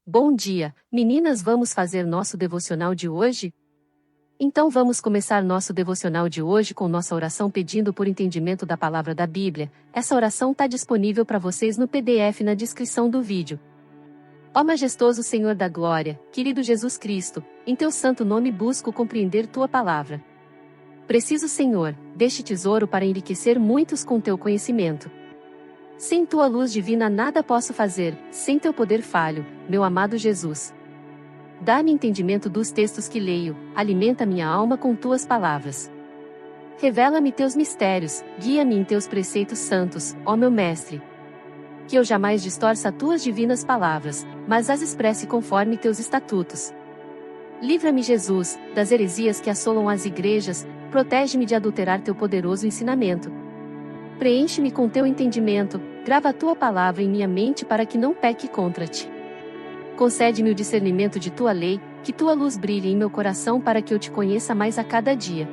Bom dia, meninas, vamos fazer nosso devocional de hoje? Então vamos começar nosso devocional de hoje com nossa oração pedindo por entendimento da palavra da Bíblia. Essa oração está disponível para vocês no PDF na descrição do vídeo. Ó majestoso Senhor da glória, querido Jesus Cristo, em teu santo nome busco compreender tua palavra. Preciso, Senhor, deste tesouro para enriquecer muitos com teu conhecimento. Sem tua luz divina nada posso fazer, sem teu poder falho, meu amado Jesus. Dá-me entendimento dos textos que leio, alimenta minha alma com tuas palavras. Revela-me teus mistérios, guia-me em teus preceitos santos, ó meu mestre. Que eu jamais distorça tuas divinas palavras, mas as expresse conforme teus estatutos. Livra-me, Jesus, das heresias que assolam as igrejas, protege-me de adulterar teu poderoso ensinamento. Preenche-me com teu entendimento, grava a tua palavra em minha mente para que não peque contra ti. Concede-me o discernimento de tua lei, que tua luz brilhe em meu coração para que eu te conheça mais a cada dia.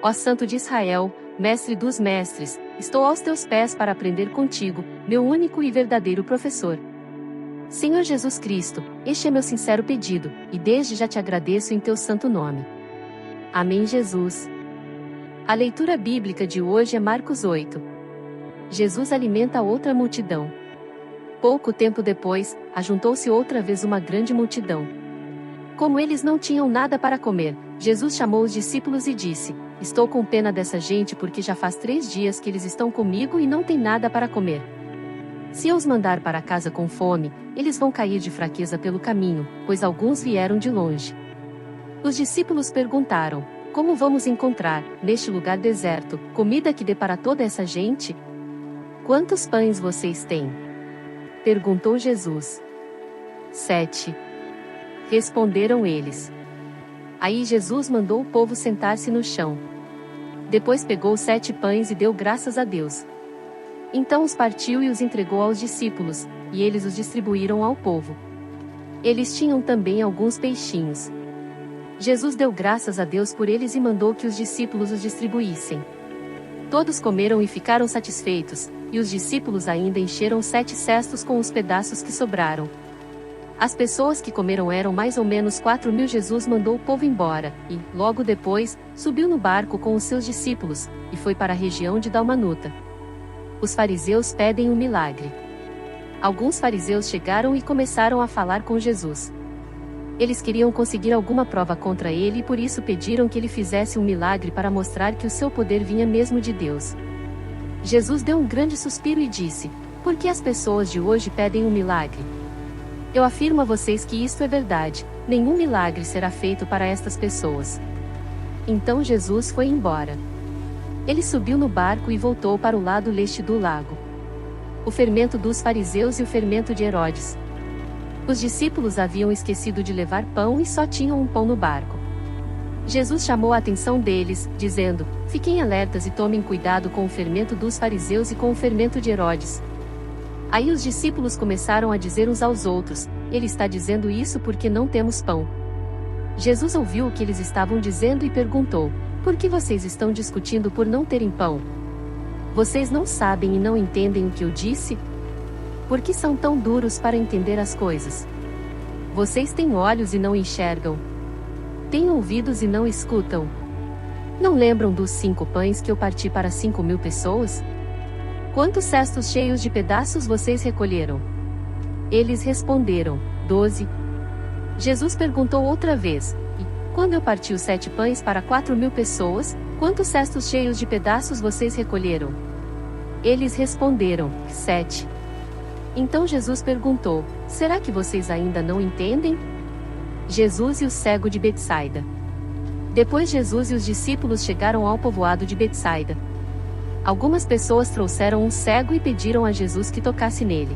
Ó Santo de Israel, Mestre dos mestres, estou aos teus pés para aprender contigo, meu único e verdadeiro professor. Senhor Jesus Cristo, este é meu sincero pedido, e desde já te agradeço em teu santo nome. Amém, Jesus. A leitura bíblica de hoje é Marcos 8. Jesus alimenta outra multidão. Pouco tempo depois, ajuntou-se outra vez uma grande multidão. Como eles não tinham nada para comer, Jesus chamou os discípulos e disse: Estou com pena dessa gente porque já faz 3 dias que eles estão comigo e não têm nada para comer. Se eu os mandar para casa com fome, eles vão cair de fraqueza pelo caminho, pois alguns vieram de longe. Os discípulos perguntaram: Como vamos encontrar, neste lugar deserto, comida que dê para toda essa gente? Quantos pães vocês têm? Perguntou Jesus. 7. Responderam eles. Aí Jesus mandou o povo sentar-se no chão. Depois pegou 7 pães e deu graças a Deus. Então os partiu e os entregou aos discípulos, e eles os distribuíram ao povo. Eles tinham também alguns peixinhos. Jesus deu graças a Deus por eles e mandou que os discípulos os distribuíssem. Todos comeram e ficaram satisfeitos, e os discípulos ainda encheram 7 cestos com os pedaços que sobraram. As pessoas que comeram eram mais ou menos 4.000. Jesus mandou o povo embora, e, logo depois, subiu no barco com os seus discípulos, e foi para a região de Dalmanuta. Os fariseus pedem um milagre. Alguns fariseus chegaram e começaram a falar com Jesus. Eles queriam conseguir alguma prova contra ele e por isso pediram que ele fizesse um milagre para mostrar que o seu poder vinha mesmo de Deus. Jesus deu um grande suspiro e disse: Por que as pessoas de hoje pedem um milagre? Eu afirmo a vocês que isto é verdade, nenhum milagre será feito para estas pessoas. Então Jesus foi embora. Ele subiu no barco e voltou para o lado leste do lago. O fermento dos fariseus e o fermento de Herodes. Os discípulos haviam esquecido de levar pão e só tinham um pão no barco. Jesus chamou a atenção deles, dizendo: Fiquem alertas e tomem cuidado com o fermento dos fariseus e com o fermento de Herodes. Aí os discípulos começaram a dizer uns aos outros: Ele está dizendo isso porque não temos pão. Jesus ouviu o que eles estavam dizendo e perguntou: Por que vocês estão discutindo por não terem pão? Vocês não sabem e não entendem o que eu disse? Por que são tão duros para entender as coisas? Vocês têm olhos e não enxergam. Têm ouvidos e não escutam. Não lembram dos 5 pães que eu parti para 5.000 pessoas? Quantos cestos cheios de pedaços vocês recolheram? Eles responderam: 12. Jesus perguntou outra vez: E, quando eu parti os 7 pães para 4.000 pessoas, quantos cestos cheios de pedaços vocês recolheram? Eles responderam: 7. Então Jesus perguntou: Será que vocês ainda não entendem? Jesus e o cego de Betsaida. Depois Jesus e os discípulos chegaram ao povoado de Betsaida. Algumas pessoas trouxeram um cego e pediram a Jesus que tocasse nele.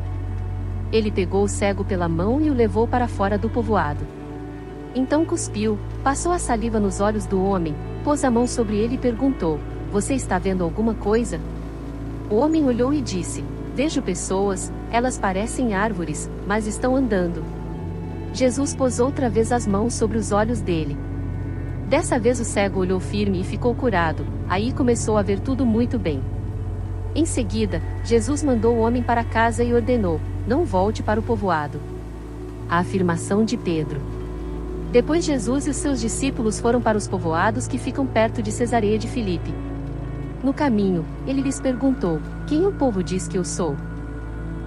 Ele pegou o cego pela mão e o levou para fora do povoado. Então cuspiu, passou a saliva nos olhos do homem, pôs a mão sobre ele e perguntou: Você está vendo alguma coisa? O homem olhou e disse: Vejo pessoas, elas parecem árvores, mas estão andando. Jesus pôs outra vez as mãos sobre os olhos dele. Dessa vez o cego olhou firme e ficou curado, aí começou a ver tudo muito bem. Em seguida, Jesus mandou o homem para casa e ordenou: não volte para o povoado. A afirmação de Pedro. Depois Jesus e os seus discípulos foram para os povoados que ficam perto de Cesareia de Filipe. No caminho, ele lhes perguntou: Quem o povo diz que eu sou?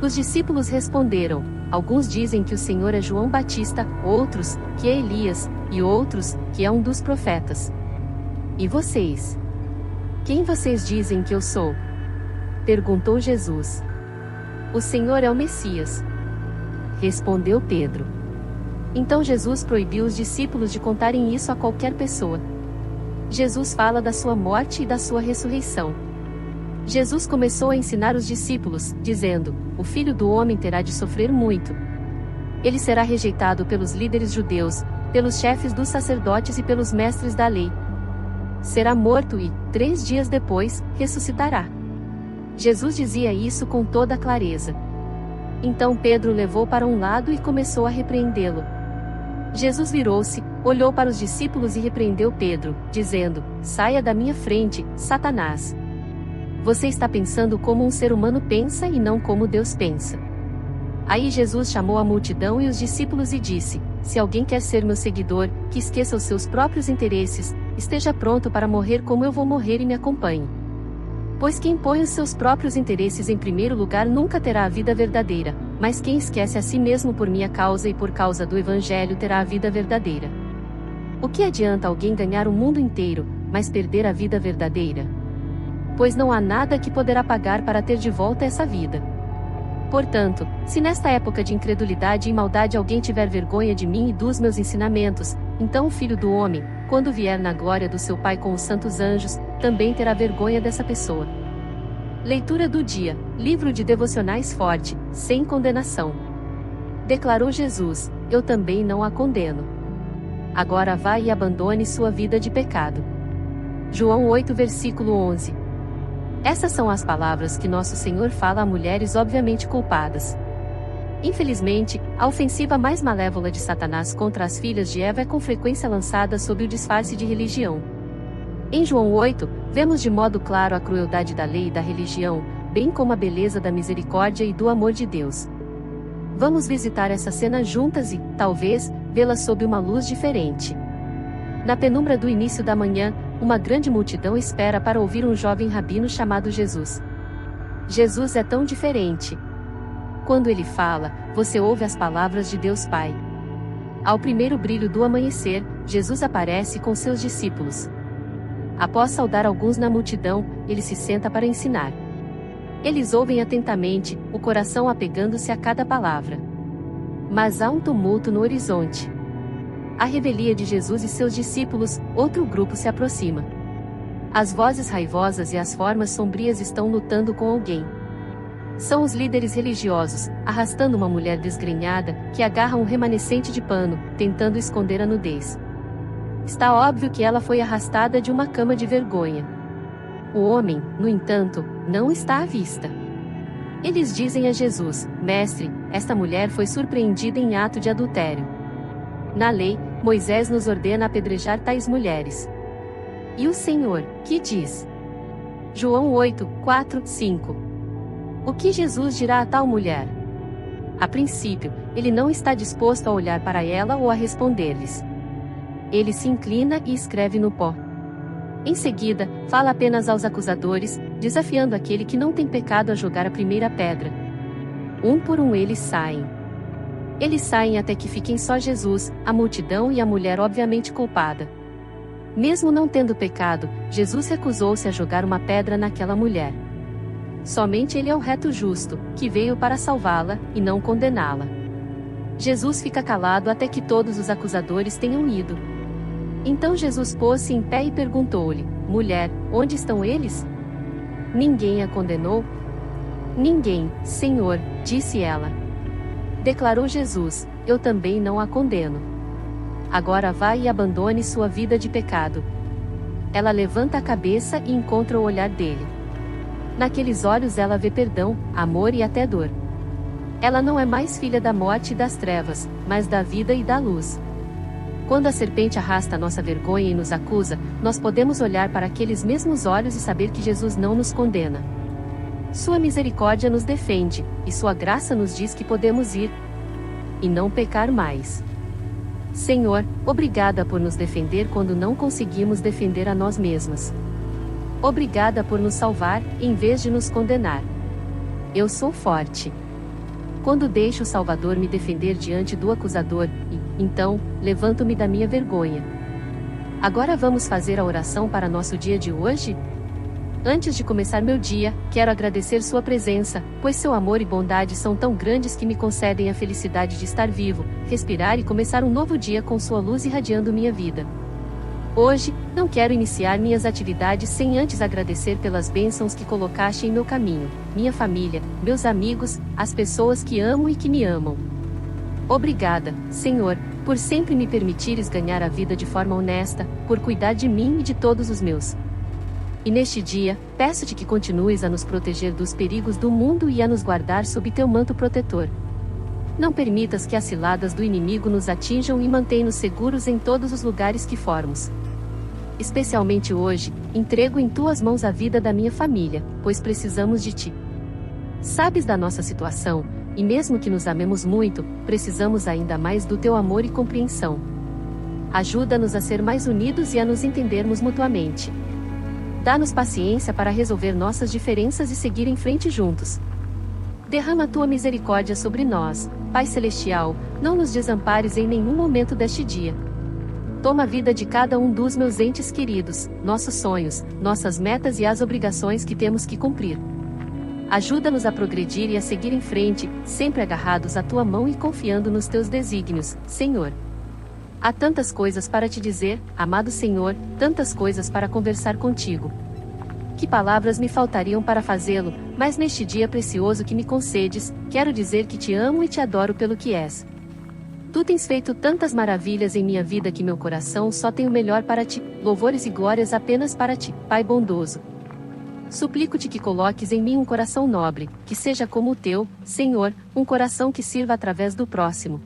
Os discípulos responderam: Alguns dizem que o Senhor é João Batista, outros, que é Elias, e outros, que é um dos profetas. E vocês? Quem vocês dizem que eu sou? Perguntou Jesus. O Senhor é o Messias. Respondeu Pedro. Então Jesus proibiu os discípulos de contarem isso a qualquer pessoa. Jesus fala da sua morte e da sua ressurreição. Jesus começou a ensinar os discípulos, dizendo: O Filho do Homem terá de sofrer muito. Ele será rejeitado pelos líderes judeus, pelos chefes dos sacerdotes e pelos mestres da lei. Será morto e, 3 dias depois, ressuscitará. Jesus dizia isso com toda clareza. Então Pedro levou para um lado e começou a repreendê-lo. Jesus virou-se, olhou para os discípulos e repreendeu Pedro, dizendo: Saia da minha frente, Satanás. Você está pensando como um ser humano pensa e não como Deus pensa. Aí Jesus chamou a multidão e os discípulos e disse: Se alguém quer ser meu seguidor, que esqueça os seus próprios interesses, esteja pronto para morrer como eu vou morrer e me acompanhe. Pois quem põe os seus próprios interesses em primeiro lugar nunca terá a vida verdadeira, mas quem esquece a si mesmo por minha causa e por causa do Evangelho terá a vida verdadeira. O que adianta alguém ganhar o mundo inteiro, mas perder a vida verdadeira? Pois não há nada que poderá pagar para ter de volta essa vida. Portanto, se nesta época de incredulidade e maldade alguém tiver vergonha de mim e dos meus ensinamentos, então o Filho do Homem, quando vier na glória do seu Pai com os santos anjos, também terá vergonha dessa pessoa. Leitura do dia, livro de devocionais Forte, sem condenação. Declarou Jesus: Eu também não a condeno. Agora vá e abandone sua vida de pecado. João 8 versículo 11. Essas são as palavras que nosso Senhor fala a mulheres obviamente culpadas. Infelizmente, a ofensiva mais malévola de Satanás contra as filhas de Eva é com frequência lançada sob o disfarce de religião. Em João 8, vemos de modo claro a crueldade da lei e da religião, bem como a beleza da misericórdia e do amor de Deus. Vamos visitar essa cena juntas e, talvez, vê-la sob uma luz diferente. Na penumbra do início da manhã, uma grande multidão espera para ouvir um jovem rabino chamado Jesus. Jesus é tão diferente. Quando ele fala, você ouve as palavras de Deus Pai. Ao primeiro brilho do amanhecer, Jesus aparece com seus discípulos. Após saudar alguns na multidão, ele se senta para ensinar. Eles ouvem atentamente, o coração apegando-se a cada palavra. Mas há um tumulto no horizonte. À revelia de Jesus e seus discípulos, outro grupo se aproxima. As vozes raivosas e as formas sombrias estão lutando com alguém. São os líderes religiosos, arrastando uma mulher desgrenhada, que agarra um remanescente de pano, tentando esconder a nudez. Está óbvio que ela foi arrastada de uma cama de vergonha. O homem, no entanto, não está à vista. Eles dizem a Jesus: Mestre, esta mulher foi surpreendida em ato de adultério. Na lei, Moisés nos ordena apedrejar tais mulheres. E o Senhor, que diz? João 8, 4, 5. O que Jesus dirá a tal mulher? A princípio, ele não está disposto a olhar para ela ou a responder-lhes. Ele se inclina e escreve no pó. Em seguida, fala apenas aos acusadores, desafiando aquele que não tem pecado a jogar a primeira pedra. Um por um eles saem. Eles saem até que fiquem só Jesus, a multidão e a mulher obviamente culpada. Mesmo não tendo pecado, Jesus recusou-se a jogar uma pedra naquela mulher. Somente ele é o reto justo, que veio para salvá-la, e não condená-la. Jesus fica calado até que todos os acusadores tenham ido. Então Jesus pôs-se em pé e perguntou-lhe: Mulher, onde estão eles? Ninguém a condenou? Ninguém, Senhor, disse ela. Declarou Jesus: Eu também não a condeno. Agora vá e abandone sua vida de pecado. Ela levanta a cabeça e encontra o olhar dele. Naqueles olhos ela vê perdão, amor e até dor. Ela não é mais filha da morte e das trevas, mas da vida e da luz. Quando a serpente arrasta a nossa vergonha e nos acusa, nós podemos olhar para aqueles mesmos olhos e saber que Jesus não nos condena. Sua misericórdia nos defende, e sua graça nos diz que podemos ir. e não pecar mais. Senhor, obrigada por nos defender quando não conseguimos defender a nós mesmas. Obrigada por nos salvar, em vez de nos condenar. Eu sou forte. Quando deixo o Salvador me defender diante do acusador, então, levanto-me da minha vergonha. Agora vamos fazer a oração para nosso dia de hoje? Antes de começar meu dia, quero agradecer sua presença, pois seu amor e bondade são tão grandes que me concedem a felicidade de estar vivo, respirar e começar um novo dia com sua luz irradiando minha vida. Hoje, não quero iniciar minhas atividades sem antes agradecer pelas bênçãos que colocaste em meu caminho, minha família, meus amigos, as pessoas que amo e que me amam. Obrigada, Senhor, por sempre me permitires ganhar a vida de forma honesta, por cuidar de mim e de todos os meus. E neste dia, peço-te que continues a nos proteger dos perigos do mundo e a nos guardar sob teu manto protetor. Não permitas que as ciladas do inimigo nos atinjam e mantém-nos seguros em todos os lugares que formos. Especialmente hoje, entrego em tuas mãos a vida da minha família, pois precisamos de ti. Sabes da nossa situação, e mesmo que nos amemos muito, precisamos ainda mais do teu amor e compreensão. Ajuda-nos a ser mais unidos e a nos entendermos mutuamente. Dá-nos paciência para resolver nossas diferenças e seguir em frente juntos. Derrama a tua misericórdia sobre nós, Pai Celestial, não nos desampares em nenhum momento deste dia. Toma a vida de cada um dos meus entes queridos, nossos sonhos, nossas metas e as obrigações que temos que cumprir. Ajuda-nos a progredir e a seguir em frente, sempre agarrados à tua mão e confiando nos teus desígnios, Senhor. Há tantas coisas para te dizer, amado Senhor, tantas coisas para conversar contigo. Que palavras me faltariam para fazê-lo, mas neste dia precioso que me concedes, quero dizer que te amo e te adoro pelo que és. Tu tens feito tantas maravilhas em minha vida que meu coração só tem o melhor para ti, louvores e glórias apenas para ti, Pai bondoso. Suplico-te que coloques em mim um coração nobre, que seja como o teu, Senhor, um coração que sirva através do próximo.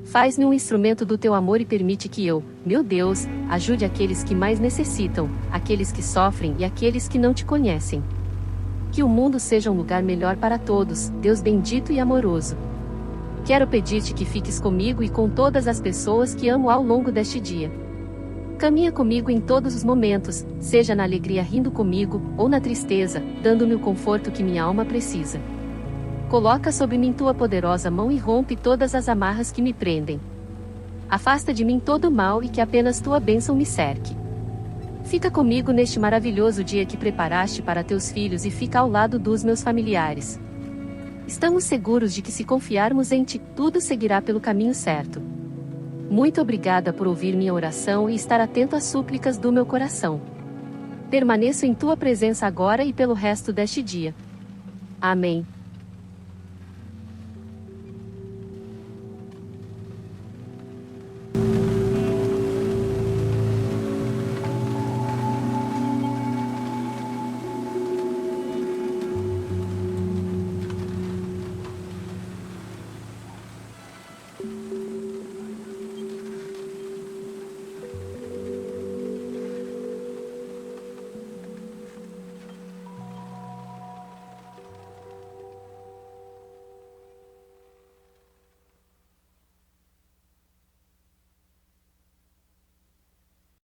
Faz-me um instrumento do teu amor e permite que eu, meu Deus, ajude aqueles que mais necessitam, aqueles que sofrem e aqueles que não te conhecem. Que o mundo seja um lugar melhor para todos, Deus bendito e amoroso. Quero pedir-te que fiques comigo e com todas as pessoas que amo ao longo deste dia. Caminha comigo em todos os momentos, seja na alegria rindo comigo, ou na tristeza, dando-me o conforto que minha alma precisa. Coloca sobre mim tua poderosa mão e rompe todas as amarras que me prendem. Afasta de mim todo o mal e que apenas tua bênção me cerque. Fica comigo neste maravilhoso dia que preparaste para teus filhos e fica ao lado dos meus familiares. Estamos seguros de que se confiarmos em ti, tudo seguirá pelo caminho certo. Muito obrigada por ouvir minha oração e estar atento às súplicas do meu coração. Permaneço em tua presença agora e pelo resto deste dia. Amém.